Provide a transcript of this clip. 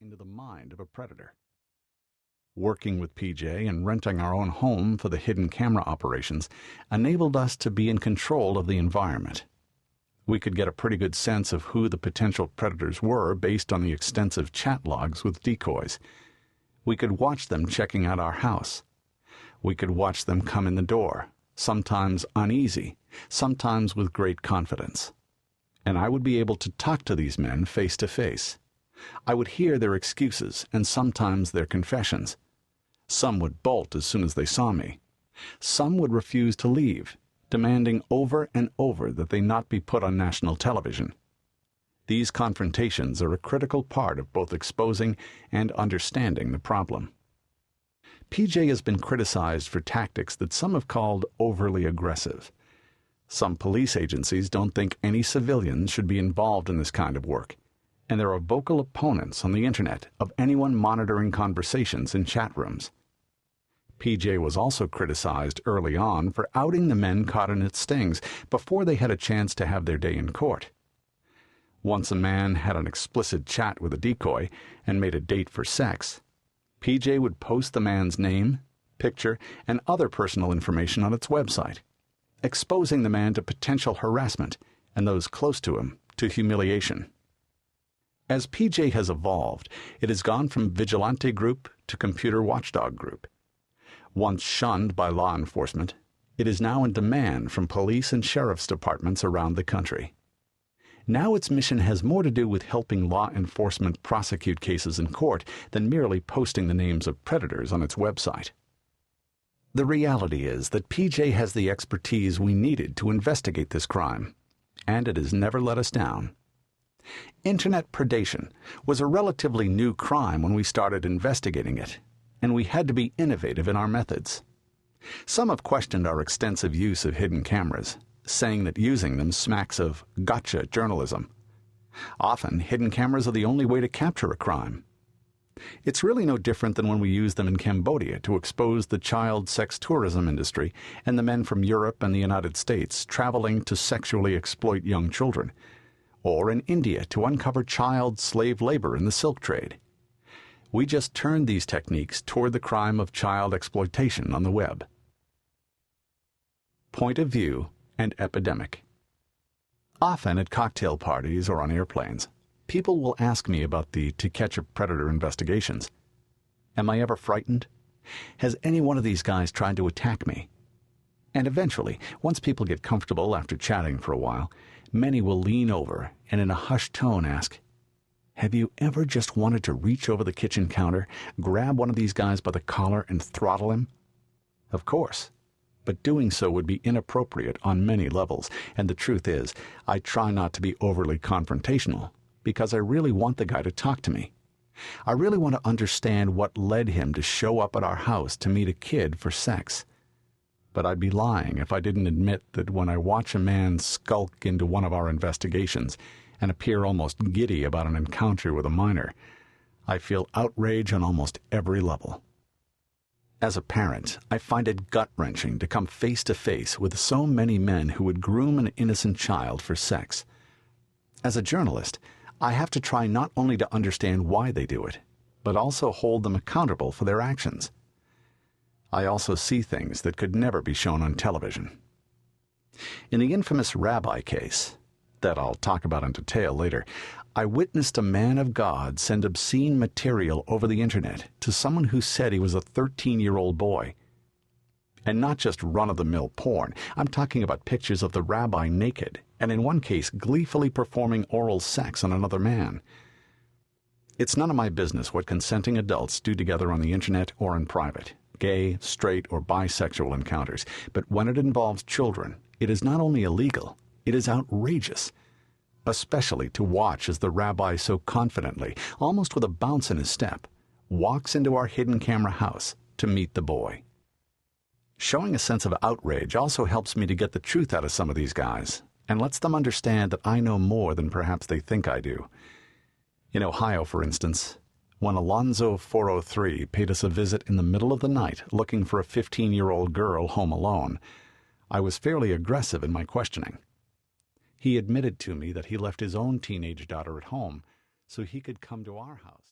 into the mind of a predator. Working with PJ and renting our own home for the hidden camera operations enabled us to be in control of the environment. We could get a pretty good sense of who the potential predators were based on the extensive chat logs with decoys. We could watch them checking out our house. We could watch them come in the door, sometimes uneasy, sometimes with great confidence. And I would be able to talk to these men face to face. I would hear their excuses and sometimes their confessions. Some would bolt as soon as they saw me. Some would refuse to leave, demanding over and over that they not be put on national television. These confrontations are a critical part of both exposing and understanding the problem. PJ has been criticized for tactics that some have called overly aggressive. Some police agencies don't think any civilians should be involved in this kind of work, and there are vocal opponents on the internet of anyone monitoring conversations in chat rooms. PJ was also criticized early on for outing the men caught in its stings before they had a chance to have their day in court. Once a man had an explicit chat with a decoy and made a date for sex, PJ would post the man's name, picture, and other personal information on its website, exposing the man to potential harassment and those close to him to humiliation. As PJ has evolved, it has gone from vigilante group to computer watchdog group. Once shunned by law enforcement, it is now in demand from police and sheriff's departments around the country. Now its mission has more to do with helping law enforcement prosecute cases in court than merely posting the names of predators on its website. The reality is that PJ has the expertise we needed to investigate this crime, and it has never let us down. Internet predation was a relatively new crime when we started investigating it, and we had to be innovative in our methods. Some have questioned our extensive use of hidden cameras, saying that using them smacks of gotcha journalism. Often, hidden cameras are the only way to capture a crime. It's really no different than when we used them in Cambodia to expose the child sex tourism industry and the men from Europe and the United States traveling to sexually exploit young children, or in India to uncover child slave labor in the silk trade. We just turned these techniques toward the crime of child exploitation on the web. Point of view and epidemic. Often at cocktail parties or on airplanes, people will ask me about the To Catch a Predator investigations. Am I ever frightened? Has any one of these guys tried to attack me? And eventually, once people get comfortable after chatting for a while, many will lean over and in a hushed tone ask, "Have you ever just wanted to reach over the kitchen counter, grab one of these guys by the collar and throttle him?" Of course, but doing so would be inappropriate on many levels, and the truth is, I try not to be overly confrontational, because I really want the guy to talk to me. I really want to understand what led him to show up at our house to meet a kid for sex. But I'd be lying if I didn't admit that when I watch a man skulk into one of our investigations and appear almost giddy about an encounter with a minor, I feel outrage on almost every level. As a parent, I find it gut-wrenching to come face-to-face with so many men who would groom an innocent child for sex. As a journalist, I have to try not only to understand why they do it, but also hold them accountable for their actions. I also see things that could never be shown on television. In the infamous rabbi case, that I'll talk about in detail later, I witnessed a man of God send obscene material over the internet to someone who said he was a 13-year-old boy. And not just run-of-the-mill porn. I'm talking about pictures of the rabbi naked, and in one case gleefully performing oral sex on another man. It's none of my business what consenting adults do together on the internet or in private, gay, straight, or bisexual encounters, but when it involves children, it is not only illegal, it is outrageous. Especially to watch as the rabbi so confidently, almost with a bounce in his step, walks into our hidden camera house to meet the boy. Showing a sense of outrage also helps me to get the truth out of some of these guys, and lets them understand that I know more than perhaps they think I do. In Ohio, for instance, when Alonzo 403 paid us a visit in the middle of the night looking for a 15-year-old girl home alone, I was fairly aggressive in my questioning. He admitted to me that he left his own teenage daughter at home so he could come to our house.